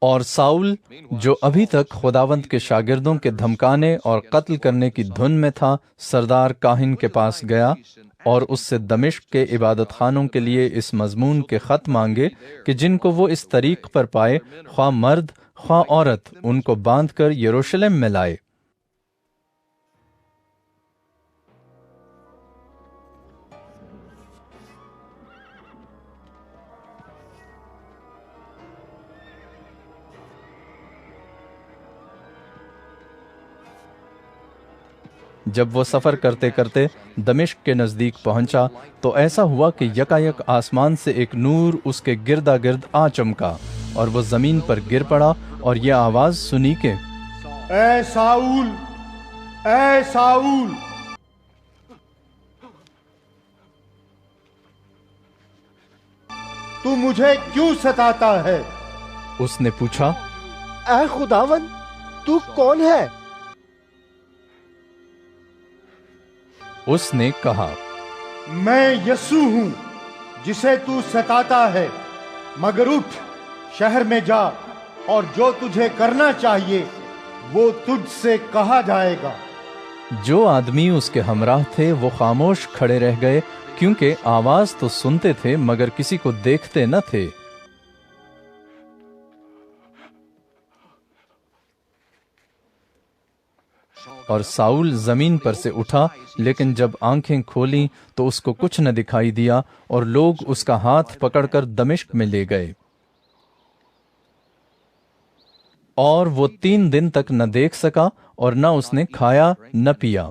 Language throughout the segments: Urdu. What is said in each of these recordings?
اور ساؤل جو ابھی تک خداوند کے شاگردوں کے دھمکانے اور قتل کرنے کی دھن میں تھا، سردار کاہن کے پاس گیا اور اس سے دمشق کے عبادت خانوں کے لیے اس مضمون کے خط مانگے کہ جن کو وہ اس طریق پر پائے، خواہ مرد خواہ عورت، ان کو باندھ کر یروشلم میں لائے۔ جب وہ سفر کرتے کرتے دمشق کے نزدیک پہنچا تو ایسا ہوا کہ یکایک آسمان سے ایک نور اس کے گردا گرد آ چمکا، اور وہ زمین پر گر پڑا اور یہ آواز سنی کہ اے ساؤل، اے ساؤل، تو مجھے کیوں ستاتا ہے؟ اس نے پوچھا، اے خداوند، تو کون ہے؟ اس نے کہا، میں یسوع ہوں جسے تو ستاتا ہے، مگر اٹھ، شہر میں جا، اور جو تجھے کرنا چاہیے وہ تجھ سے کہا جائے گا۔ جو آدمی اس کے ہمراہ تھے وہ خاموش کھڑے رہ گئے، کیونکہ آواز تو سنتے تھے مگر کسی کو دیکھتے نہ تھے۔ اور ساؤل زمین پر سے اٹھا، لیکن جب آنکھیں کھولیں تو اس کو کچھ نہ دکھائی دیا، اور لوگ اس کا ہاتھ پکڑ کر دمشق میں لے گئے۔ اور وہ 3 دن تک نہ دیکھ سکا، اور نہ اس نے کھایا نہ پیا۔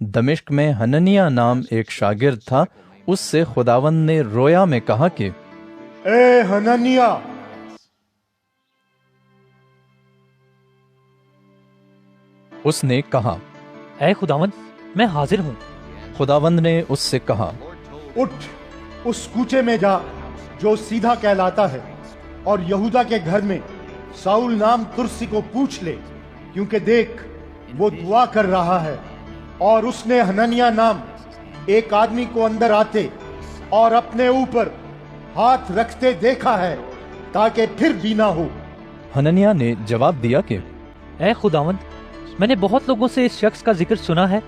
دمشق میں حننیہ نام ایک شاگرد تھا، اس سے خداوند نے رویا میں کہا کہ اے حننیہ۔ اس نے کہا، اے خداوند، میں حاضر ہوں۔ خداوند نے اس سے کہا، اٹھ، اس کوچے میں جا جو سیدھا کہلاتا ہے، اور یہودا کے گھر میں ساؤل نام ترسی کو پوچھ لے، کیونکہ دیکھ وہ دعا کر رہا ہے، اور اس نے حننیہ نام ایک آدمی کو اندر آتے اور اپنے اوپر ہاتھ رکھتے دیکھا ہے، تاکہ پھر بینا ہو۔ حننیہ نے جواب دیا کہ اے خداوند، میں نے بہت لوگوں سے اس شخص کا ذکر سنا ہے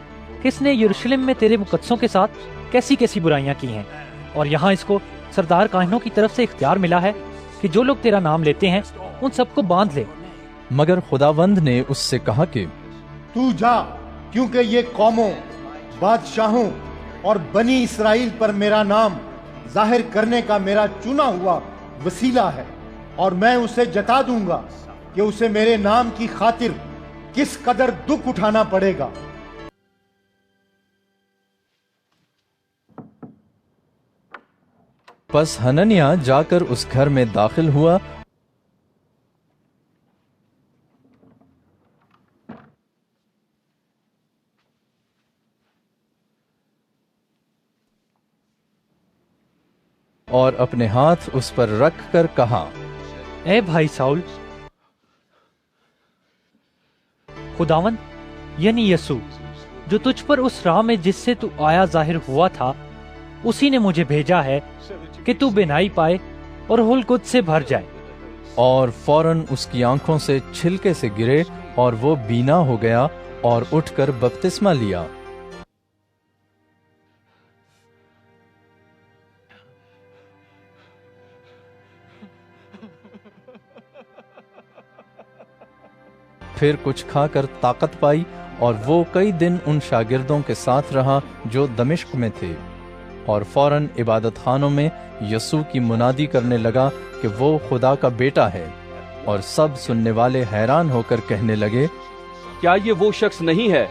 کہ اس نے یروشلم میں تیرے مقدسوں کے ساتھ کیسی کیسی برائیاں کی ہیں، اور یہاں اس کو سردار کاہنوں کی طرف سے اختیار ملا ہے کہ جو لوگ تیرا نام لیتے ہیں ان سب کو باندھ لے۔ مگر خداوند نے اس سے کہا کہ تو جا، کیونکہ یہ قوموں، بادشاہوں اور بنی اسرائیل پر میرا نام ظاہر کرنے کا میرا چنا ہوا وسیلہ ہے، اور میں اسے جتا دوں گا کہ اسے میرے نام کی خاطر کس قدر دکھ اٹھانا پڑے گا۔ پس حننیہ جا کر اس گھر میں داخل ہوا، اور اپنے ہاتھ اس پر رکھ کر کہا، اے بھائی ساؤل، خداوند یعنی یسوع جو تجھ پر اس راہ میں جس سے تو آیا ظاہر ہوا تھا، اسی نے مجھے بھیجا ہے کہ تو بینائی پائے اور روح القدس سے بھر جائے۔ اور فوراً اس کی آنکھوں سے چھلکے سے گرے، اور وہ بینا ہو گیا اور اٹھ کر بپتسمہ لیا۔ پھر کچھ کھا کر طاقت پائی، اور وہ کئی دن ان شاگردوں کے ساتھ رہا جو دمشق میں تھے، اور فوراً عبادت خانوں میں یسوع کی منادی کرنے لگا کہ وہ خدا کا بیٹا ہے، اور سب سننے والے حیران ہو کر کہنے لگے، کیا یہ وہ شخص نہیں ہے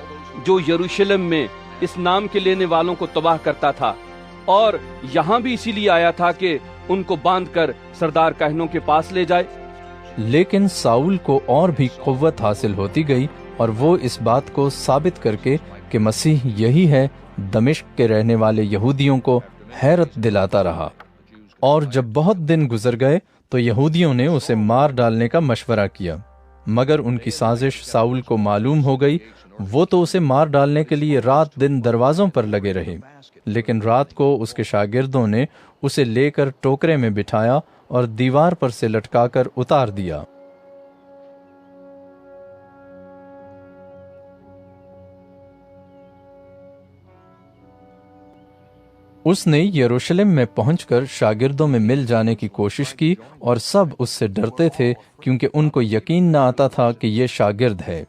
جو یروشلم میں اس نام کے لینے والوں کو تباہ کرتا تھا، اور یہاں بھی اسی لیے آیا تھا کہ ان کو باندھ کر سردار کاہنوں کے پاس لے جائے؟ لیکن ساؤل کو اور بھی قوت حاصل ہوتی گئی، اور وہ اس بات کو ثابت کر کے کہ مسیح یہی ہے، دمشق کے رہنے والے یہودیوں کو حیرت دلاتا رہا۔ اور جب بہت دن گزر گئے تو یہودیوں نے اسے مار ڈالنے کا مشورہ کیا، مگر ان کی سازش ساؤل کو معلوم ہو گئی۔ وہ تو اسے مار ڈالنے کے لیے رات دن دروازوں پر لگے رہے، لیکن رات کو اس کے شاگردوں نے اسے لے کر ٹوکرے میں بٹھایا اور دیوار پر سے لٹکا کر اتار دیا۔ اس نے یروشلم میں پہنچ کر شاگردوں میں مل جانے کی کوشش کی اور سب اس سے ڈرتے تھے کیونکہ ان کو یقین نہ آتا تھا کہ یہ شاگرد ہے۔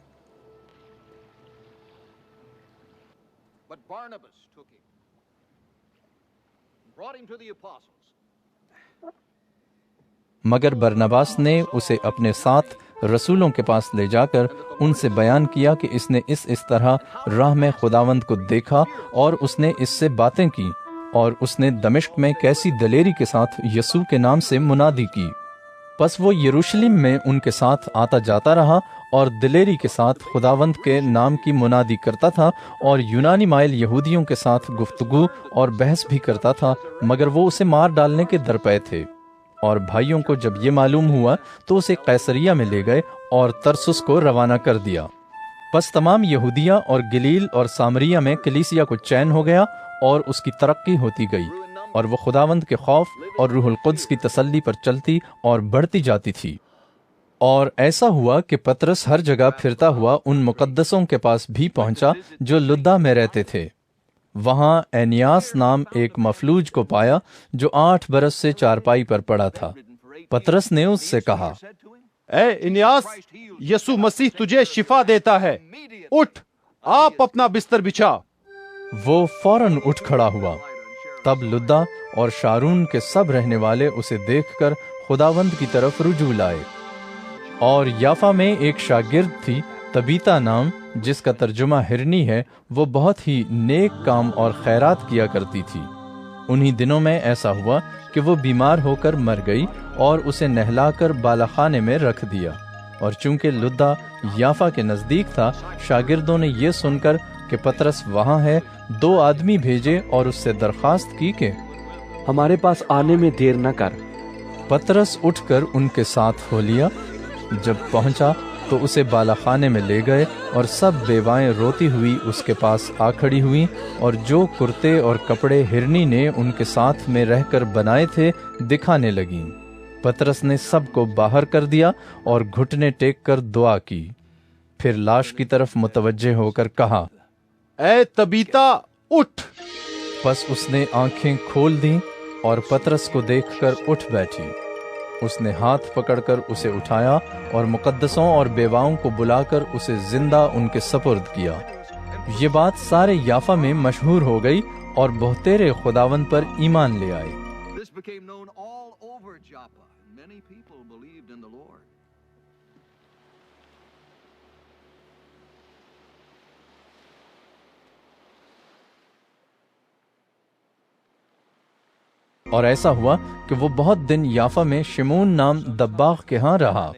مگر برنباس نے اسے اپنے ساتھ رسولوں کے پاس لے جا کر ان سے بیان کیا کہ اس نے اس طرح راہ میں خداوند کو دیکھا اور اس نے اس سے باتیں کی، اور اس نے دمشق میں کیسی دلیری کے ساتھ یسوع کے نام سے منادی کی۔ پس وہ یروشلم میں ان کے ساتھ آتا جاتا رہا اور دلیری کے ساتھ خداوند کے نام کی منادی کرتا تھا، اور یونانی مائل یہودیوں کے ساتھ گفتگو اور بحث بھی کرتا تھا، مگر وہ اسے مار ڈالنے کے درپے تھے۔ اور بھائیوں کو جب یہ معلوم ہوا تو اسے قیصریہ میں لے گئے اور ترسس کو روانہ کر دیا۔ پس تمام یہودیہ اور گلیل اور سامریہ میں کلیسیا کو چین ہو گیا اور اس کی ترقی ہوتی گئی، اور وہ خداوند کے خوف اور روح القدس کی تسلی پر چلتی اور بڑھتی جاتی تھی۔ اور ایسا ہوا کہ پطرس ہر جگہ پھرتا ہوا ان مقدسوں کے پاس بھی پہنچا جو لدہ میں رہتے تھے۔ وہاں اینیاس نام ایک مفلوج کو پایا جو 8 برس سے چارپائی پر پڑا تھا۔ پطرس نے اس سے کہا، اے انیاس، یسوع مسیح تجھے شفا دیتا ہے، اٹھ، آپ اپنا بستر بچھا۔ وہ فوراً اٹھ کھڑا ہوا۔ تب لدہ اور شارون کے سب رہنے والے اسے دیکھ کر خداوند کی طرف رجوع لائے۔ اور یافا میں ایک شاگرد تھی تبیتا نام، جس کا ترجمہ ہرنی ہے، وہ بہت ہی نیک کام اور خیرات کیا کرتی تھی۔ انہی دنوں میں ایسا ہوا کہ وہ بیمار ہو کر مر گئی اور اسے نہلا کر بالاخانے میں رکھ دیا۔ اور چونکہ لدہ یافا کے نزدیک تھا، شاگردوں نے یہ سن کر کہ پطرس وہاں ہے 2 آدمی بھیجے اور اس سے درخواست کی کہ ہمارے پاس آنے میں دیر نہ کر۔ پطرس اٹھ کر ان کے ساتھ ہو لیا۔ جب پہنچا تو اسے بالاخانے میں لے گئے، اور سب بیوائیں روتی ہوئی اس کے پاس آ کھڑی ہوئیں، اور جو کرتے اور کپڑے ہرنی نے ان کے ساتھ میں رہ کر بنائے تھے دکھانے لگیں۔ پطرس نے سب کو باہر کر دیا اور گھٹنے ٹیک کر دعا کی، پھر لاش کی طرف متوجہ ہو کر کہا، اے تبیتا، اٹھ۔ پس اس نے آنکھیں کھول دیں اور پطرس کو دیکھ کر اٹھ بیٹھی۔ اس نے ہاتھ پکڑ کر اسے اٹھایا اور مقدسوں اور بیواؤں کو بلا کر اسے زندہ ان کے سپرد کیا۔ یہ بات سارے یافا میں مشہور ہو گئی اور بہتیرے خداوند پر ایمان لے آئے۔ اور ایسا ہوا کہ وہ بہت دن یافا میں شمون نام دباغ کے ہاں رہا۔